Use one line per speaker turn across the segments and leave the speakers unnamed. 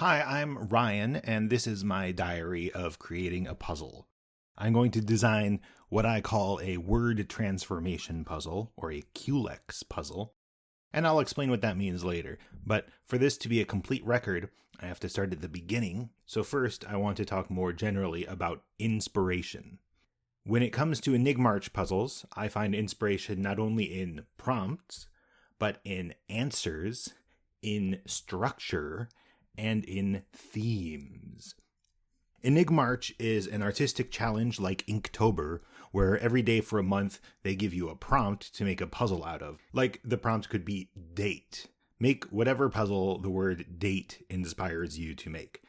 Hi, I'm Ryan, and this is my diary of creating a puzzle. I'm going to design what I call a word transformation puzzle, or a QLEX puzzle, and I'll explain what that means later. But for this to be a complete record, I have to start at the beginning, so first I want to talk more generally about inspiration. When it comes to EnigMarch puzzles, I find inspiration not only in prompts, but in answers, in structure, and in themes. EnigMarch is an artistic challenge like Inktober, where every day for a month they give you a prompt to make a puzzle out of. Like, the prompt could be date. Make whatever puzzle the word date inspires you to make.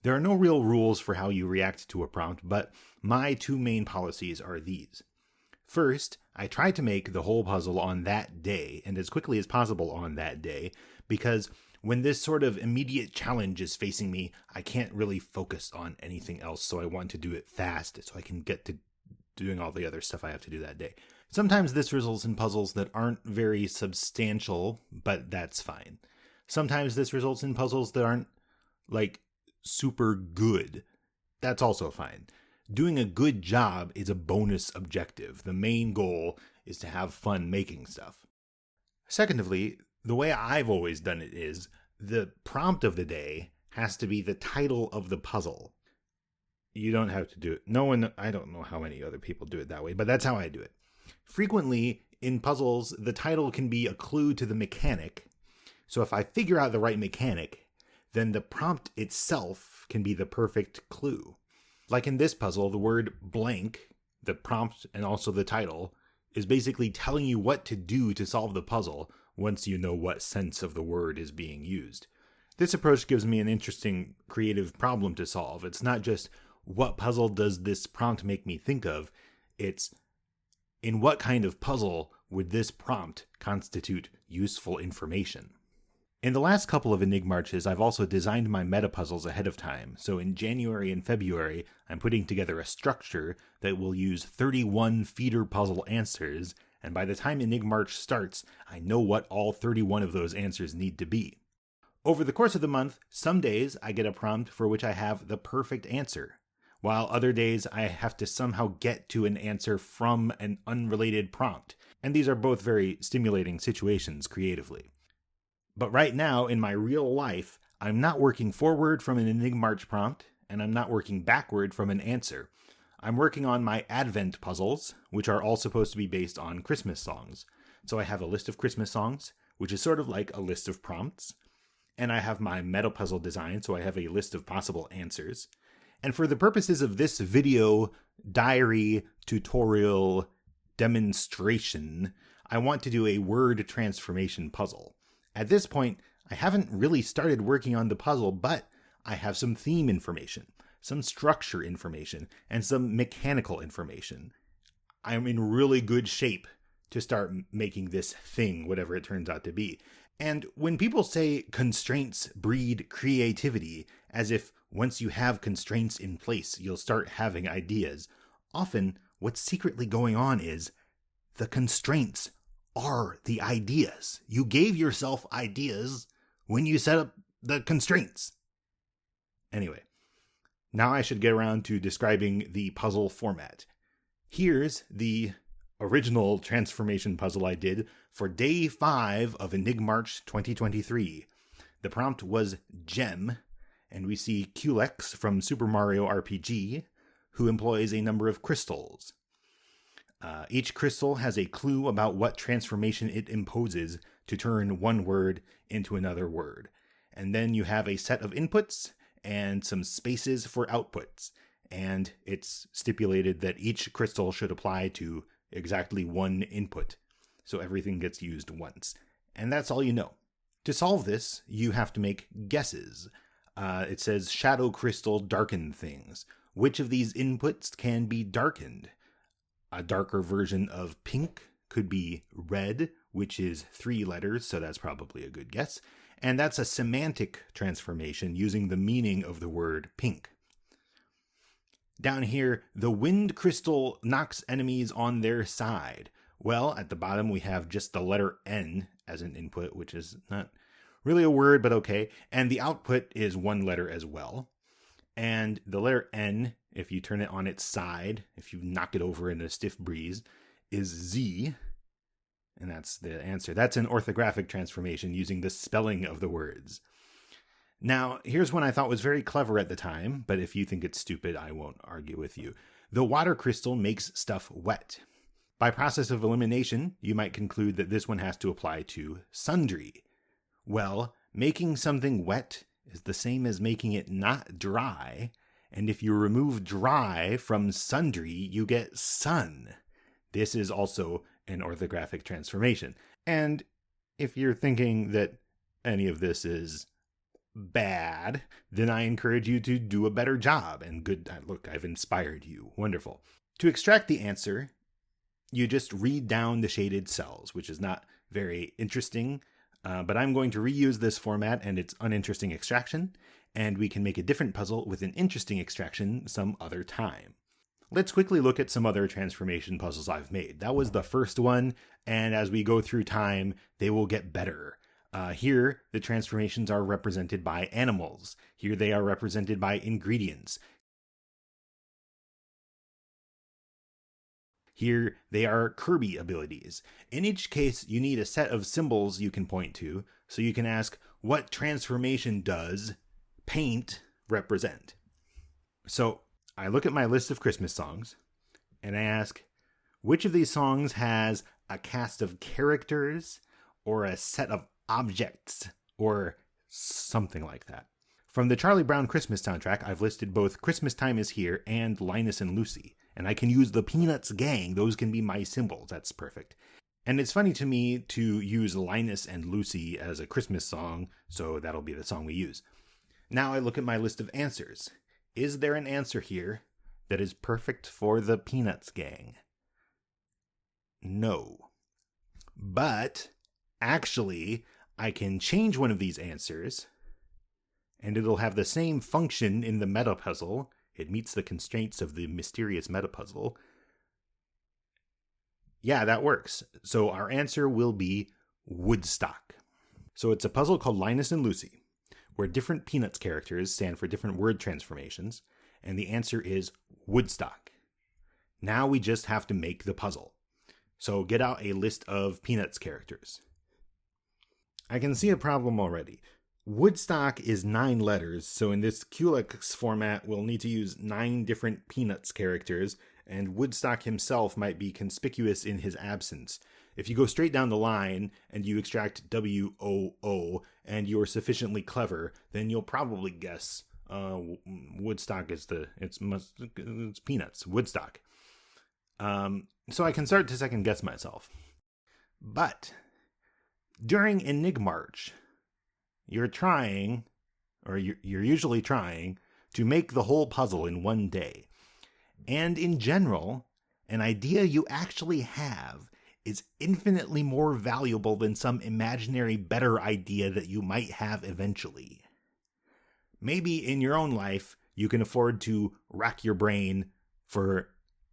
There are no real rules for how you react to a prompt, but my two main policies are these. First, I try to make the whole puzzle on that day, and as quickly as possible on that day, because when this sort of immediate challenge is facing me, I can't really focus on anything else, so I want to do it fast so I can get to doing all the other stuff I have to do that day. Sometimes this results in puzzles that aren't very substantial, but that's fine. Sometimes this results in puzzles that aren't, super good. That's also fine. Doing a good job is a bonus objective. The main goal is to have fun making stuff. Secondly, the way I've always done it is the prompt of the day has to be the title of the puzzle. You don't have to do it. I don't know how many other people do it that way, but that's how I do it. Frequently, in puzzles, the title can be a clue to the mechanic. So if I figure out the right mechanic, then the prompt itself can be the perfect clue. Like in this puzzle, the word blank, the prompt and also the title, is basically telling you what to do to solve the puzzle once you know what sense of the word is being used. This approach gives me an interesting creative problem to solve. It's not just what puzzle does this prompt make me think of, it's in what kind of puzzle would this prompt constitute useful information. In the last couple of EnigMarches, I've also designed my meta puzzles ahead of time, so in January and February, I'm putting together a structure that will use 31 feeder puzzle answers, and by the time EnigMarch starts, I know what all 31 of those answers need to be. Over the course of the month, some days I get a prompt for which I have the perfect answer, while other days I have to somehow get to an answer from an unrelated prompt, and these are both very stimulating situations creatively. But right now, in my real life, I'm not working forward from an EnigMarch prompt, and I'm not working backward from an answer. I'm working on my Advent puzzles, which are all supposed to be based on Christmas songs. So I have a list of Christmas songs, which is sort of like a list of prompts. And I have my meta puzzle design, so I have a list of possible answers. And for the purposes of this video, diary, tutorial, demonstration, I want to do a word transformation puzzle. At this point, I haven't really started working on the puzzle, but I have some theme information, some structure information, and some mechanical information. I'm in really good shape to start making this thing, whatever it turns out to be. And when people say constraints breed creativity, as if once you have constraints in place, you'll start having ideas, often what's secretly going on is the constraints are the ideas. You gave yourself ideas when you set up the constraints. Anyway, now I should get around to describing the puzzle format. Here's the original transformation puzzle I did for day 5 of EnigMarch 2023. The prompt was Gem, and we see QLEX from Super Mario RPG, who employs a number of crystals. Each crystal has a clue about what transformation it imposes to turn one word into another word. And then you have a set of inputs and some spaces for outputs. And it's stipulated that each crystal should apply to exactly one input. So everything gets used once. And that's all you know. To solve this, you have to make guesses. It says shadow crystal darken things. Which of these inputs can be darkened? A darker version of pink could be red, which is 3 letters, so that's probably a good guess. And that's a semantic transformation using the meaning of the word pink. Down here, the wind crystal knocks enemies on their side. Well, at the bottom we have just the letter N as an input, which is not really a word, but okay. And the output is one letter as well. And the letter N, if you turn it on its side, if you knock it over in a stiff breeze, is Z. And that's the answer. That's an orthographic transformation using the spelling of the words. Now, here's one I thought was very clever at the time, but if you think it's stupid, I won't argue with you. The water crystal makes stuff wet. By process of elimination, you might conclude that this one has to apply to sundry. Well, making something wet is the same as making it not dry, and if you remove dry from sundry, you get sun. This is also an orthographic transformation. And if you're thinking that any of this is bad, then I encourage you to do a better job. And good, look, I've inspired you. Wonderful. To extract the answer, you just read down the shaded cells, which is not very interesting, but I'm going to reuse this format and its uninteresting extraction, and we can make a different puzzle with an interesting extraction some other time. Let's quickly look at some other transformation puzzles I've made. That was the first one, and as we go through time, they will get better. Here, the transformations are represented by animals. Here they are represented by ingredients. Here they are Kirby abilities. In each case, you need a set of symbols you can point to, so you can ask, what transformation does paint represent? So I look at my list of Christmas songs, and I ask, which of these songs has a cast of characters or a set of objects or something like that? From the Charlie Brown Christmas soundtrack, I've listed both Christmas Time Is Here and Linus and Lucy, and I can use the Peanuts gang. Those can be my symbols. That's perfect. And it's funny to me to use Linus and Lucy as a Christmas song, so that'll be the song we use. Now I look at my list of answers. Is there an answer here that is perfect for the Peanuts gang? No. But actually, I can change one of these answers, and it'll have the same function in the meta puzzle. It meets the constraints of the mysterious meta puzzle. Yeah, that works. So our answer will be Woodstock. So it's a puzzle called Linus and Lucy, where different Peanuts characters stand for different word transformations, and the answer is Woodstock. Now we just have to make the puzzle. So get out a list of Peanuts characters. I can see a problem already. Woodstock is 9 letters, so in this Culex format, we'll need to use 9 different Peanuts characters, and Woodstock himself might be conspicuous in his absence. If you go straight down the line and you extract W-O-O and you're sufficiently clever, then you'll probably guess Woodstock is it's Peanuts, Woodstock. So I can start to second guess myself. But during EnigMarch, you're usually trying to make the whole puzzle in one day. And in general, an idea you actually have is infinitely more valuable than some imaginary better idea that you might have eventually. Maybe in your own life, you can afford to rack your brain for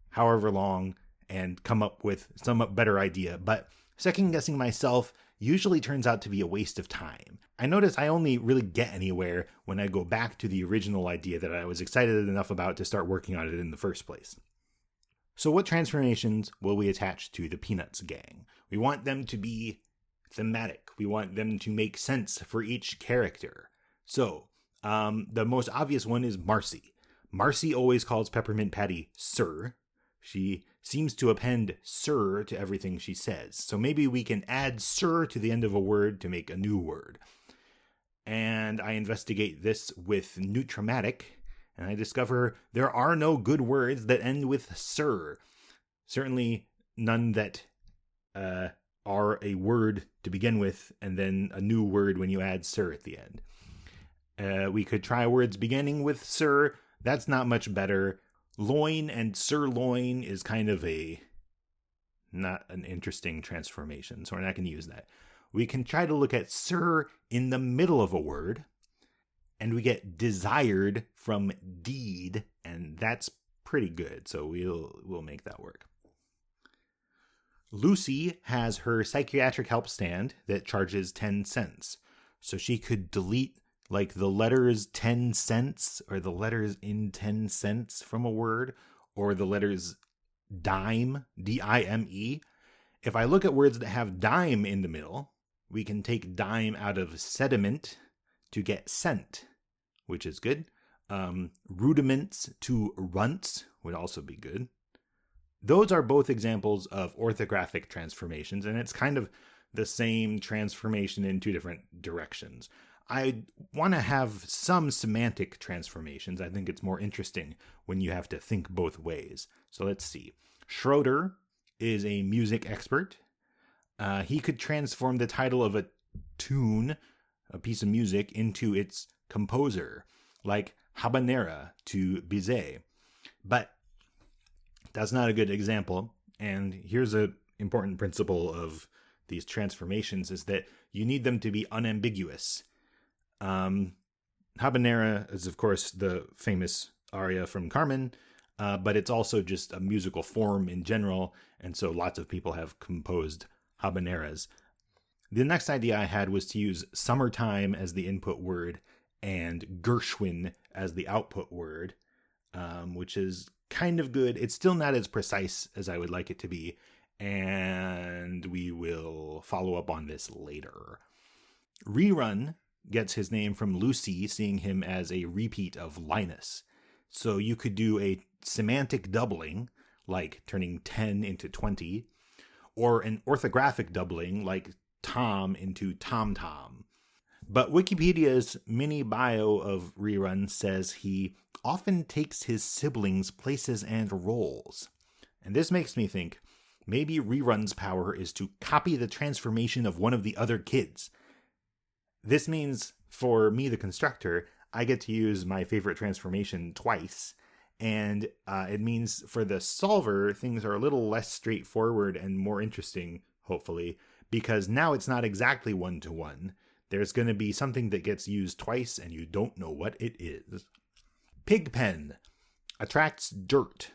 however long and come up with some better idea, but second guessing myself usually turns out to be a waste of time. I notice I only really get anywhere when I go back to the original idea that I was excited enough about to start working on it in the first place. So what transformations will we attach to the Peanuts gang? We want them to be thematic. We want them to make sense for each character. So the most obvious one is Marcy. Marcy always calls Peppermint Patty Sir. She seems to append sir to everything she says. So maybe we can add sir to the end of a word to make a new word. And I investigate this with Nutramatic, and I discover there are no good words that end with sir. Certainly none that are a word to begin with, and then a new word when you add sir at the end. We could try words beginning with sir. That's not much better. Loin and sirloin is kind of not an interesting transformation, so we're not going to use that. We can try to look at sir in the middle of a word, and we get desired from deed, and that's pretty good, so we'll make that work. Lucy has her psychiatric help stand that charges 10 cents. So she could delete like the letters 10 cents or the letters in 10 cents from a word, or the letters dime, D-I-M-E. If I look at words that have dime in the middle, we can take dime out of sediment to get cent, which is good. Rudiments to runts would also be good. Those are both examples of orthographic transformations, and it's kind of the same transformation in two different directions. I want to have some semantic transformations. I think it's more interesting when you have to think both ways. So let's see. Schroeder is a music expert. He could transform the title of a tune, a piece of music, into its composer, like habanera to Bizet. But that's not a good example. And here's an important principle of these transformations is that you need them to be unambiguous. Habanera is, of course, the famous aria from Carmen, but it's also just a musical form in general, and so lots of people have composed habaneras. The next idea I had was to use summertime as the input word and Gershwin as the output word, which is kind of good. It's still not as precise as I would like it to be, and we will follow up on this later. Rerun gets his name from Lucy seeing him as a repeat of Linus. So you could do a semantic doubling, like turning 10 into 20, or an orthographic doubling, like Tom into TomTom. But Wikipedia's mini bio of Rerun says he often takes his siblings' places and roles. And this makes me think maybe Rerun's power is to copy the transformation of one of the other kids. This means, for me, the constructor, I get to use my favorite transformation twice. And it means for the solver, things are a little less straightforward and more interesting, hopefully, because now it's not exactly one-to-one. There's going to be something that gets used twice, and you don't know what it is. Pigpen attracts dirt.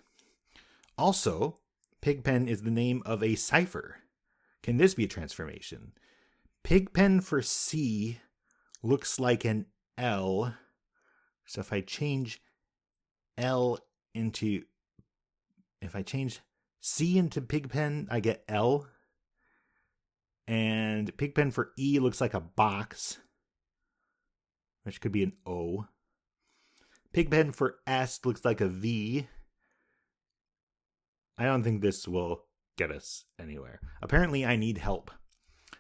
Also, Pigpen is the name of a cipher. Can this be a transformation? Pigpen for C looks like an L. So if I change C into Pigpen, I get L. And Pigpen for E looks like a box, which could be an O. Pigpen for S looks like a V. I don't think this will get us anywhere. Apparently, I need help.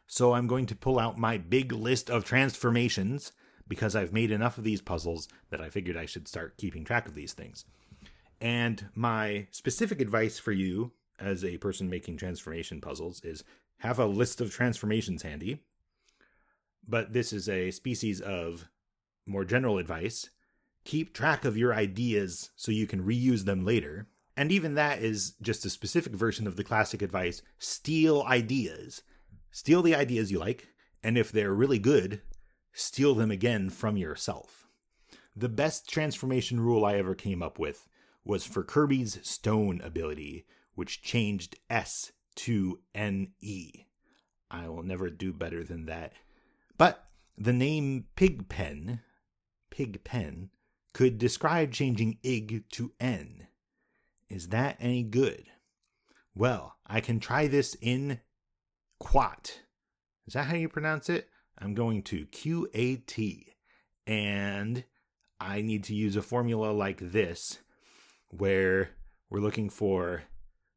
So I'm going to pull out my big list of transformations because I've made enough of these puzzles that I figured I should start keeping track of these things. And my specific advice for you as a person making transformation puzzles is have a list of transformations handy. But this is a species of more general advice. Keep track of your ideas so you can reuse them later. And even that is just a specific version of the classic advice, steal ideas. Steal the ideas you like, and if they're really good, steal them again from yourself. The best transformation rule I ever came up with was for Kirby's stone ability, which changed S to NE. I will never do better than that. But the name Pigpen could describe changing ig to N. Is that any good? Well, I can try this in Quat. Is that how you pronounce it? I'm going to QAT. And I need to use a formula like this, where we're looking for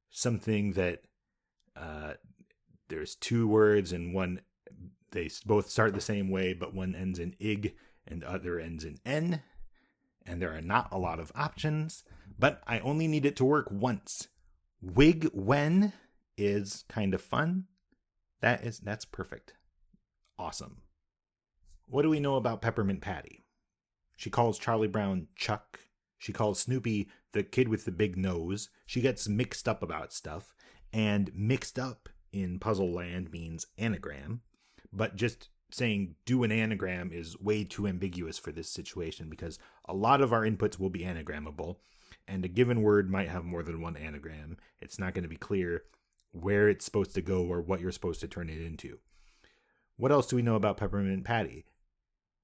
something that there's two words and one, they both start the same way, but one ends in ig and other ends in N. And there are not a lot of options, but I only need it to work once. Wig when is kind of fun. That's perfect. Awesome. What do we know about Peppermint Patty? She calls Charlie Brown Chuck. She calls Snoopy the kid with the big nose. She gets mixed up about stuff. And mixed up in Puzzle Land means anagram. But just saying do an anagram is way too ambiguous for this situation because a lot of our inputs will be anagrammable. And a given word might have more than one anagram. It's not going to be clear where it's supposed to go or what you're supposed to turn it into. What else do we know about Peppermint Patty?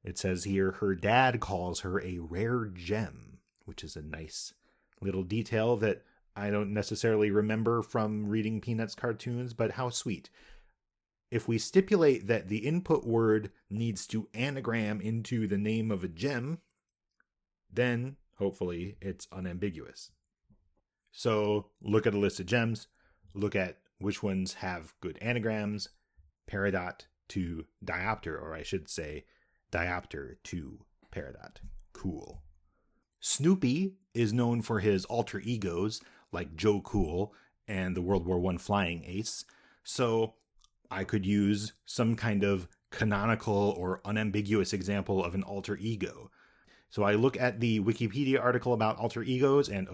It says here her dad calls her a rare gem, which is a nice little detail that I don't necessarily remember from reading Peanuts cartoons, but how sweet. If we stipulate that the input word needs to anagram into the name of a gem, then hopefully it's unambiguous. So look at a list of gems, look at which ones have good anagrams, peridot to diopter, or I should say diopter to peridot. Cool. Snoopy is known for his alter egos like Joe Cool and the World War I flying ace, so I could use some kind of canonical or unambiguous example of an alter ego. So I look at the Wikipedia article about alter egos and,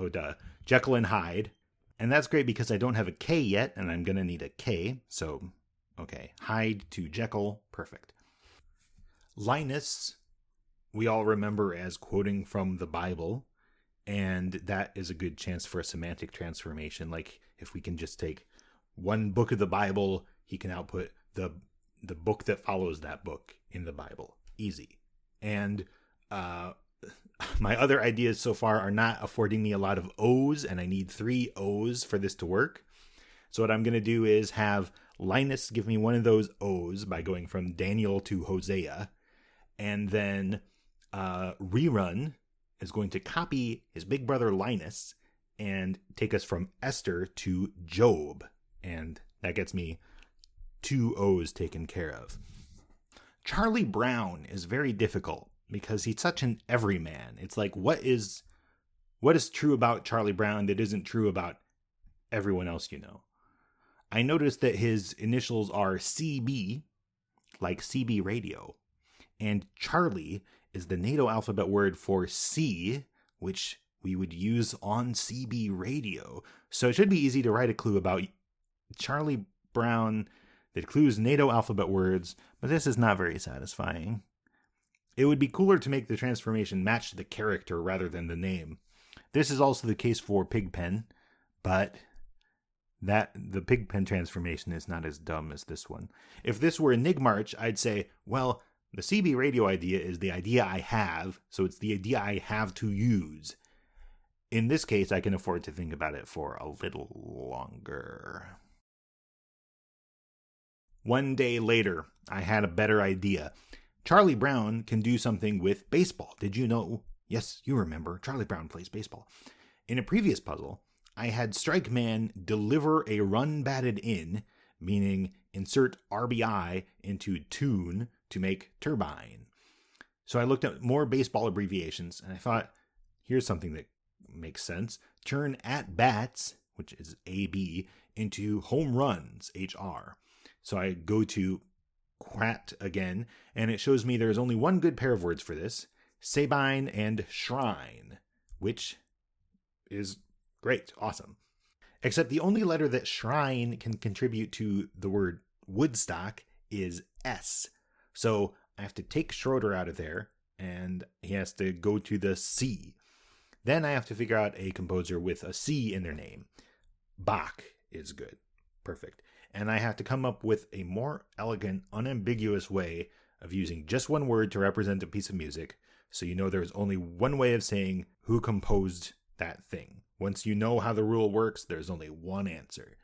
Jekyll and Hyde. And that's great because I don't have a K yet, and I'm going to need a K. So, okay, Hyde to Jekyll, perfect. Linus, we all remember as quoting from the Bible, and that is a good chance for a semantic transformation. Like, if we can just take one book of the Bible, he can output the book that follows that book in the Bible. Easy. And my other ideas so far are not affording me a lot of O's, and I need 3 O's for this to work. So what I'm going to do is have Linus give me one of those O's by going from Daniel to Hosea, and then Rerun is going to copy his big brother Linus and take us from Esther to Job, and that gets me 2 O's taken care of. Charlie Brown is very difficult because he's such an everyman. It's like, what is true about Charlie Brown that isn't true about everyone else you know? I noticed that his initials are CB, like CB radio, and Charlie is the NATO alphabet word for C, which we would use on CB radio. So it should be easy to write a clue about Charlie Brown that clues NATO alphabet words, but this is not very satisfying. It would be cooler to make the transformation match the character rather than the name. This is also the case for Pigpen, but the Pigpen transformation is not as dumb as this one. If this were EnigMarch, I'd say, well, the CB radio idea is the idea I have, so it's the idea I have to use. In this case, I can afford to think about it for a little longer. One day later, I had a better idea. Charlie Brown can do something with baseball. Did you know? Yes, you remember. Charlie Brown plays baseball. In a previous puzzle, I had Strike Man deliver a run batted in, meaning insert RBI into tune to make turbine. So I looked at more baseball abbreviations, and I thought, here's something that makes sense. Turn at bats, which is AB, into home runs, HR. So I go to Quat again, and it shows me there's only one good pair of words for this, Sabine and Shrine, which is great, awesome. Except the only letter that Shrine can contribute to the word Woodstock is S. So I have to take Schroeder out of there, and he has to go to the C. Then I have to figure out a composer with a C in their name. Bach is good. Perfect. And I have to come up with a more elegant, unambiguous way of using just one word to represent a piece of music, so you know there's only one way of saying who composed that thing. Once you know how the rule works, there's only one answer.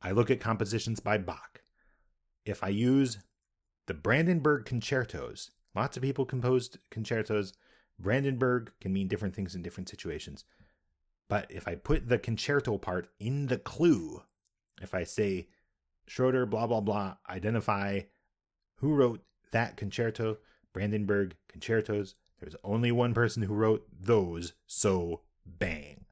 I look at compositions by Bach. If I use the Brandenburg concertos, lots of people composed concertos. Brandenburg can mean different things in different situations. But if I put the concerto part in the clue, if I say Schroeder, blah, blah, blah, identify who wrote that concerto, Brandenburg concertos, there's only one person who wrote those, so bang.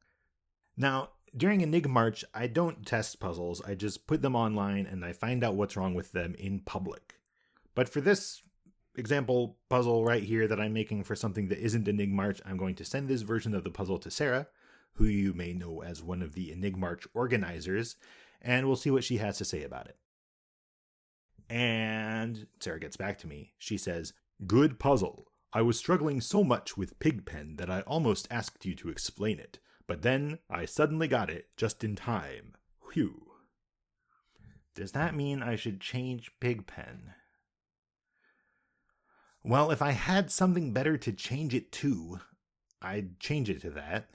Now, during EnigMarch, I don't test puzzles, I just put them online and I find out what's wrong with them in public. But for this example puzzle right here that I'm making for something that isn't EnigMarch, I'm going to send this version of the puzzle to Sarah, who you may know as one of the EnigMarch organizers, and we'll see what she has to say about it. And Sarah gets back to me. She says, "Good puzzle. I was struggling so much with Pigpen that I almost asked you to explain it, but then I suddenly got it just in time. Whew." Does that mean I should change Pigpen? Well, if I had something better to change it to, I'd change it to that,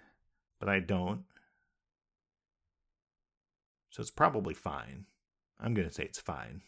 but I don't. So it's probably fine. I'm going to say it's fine.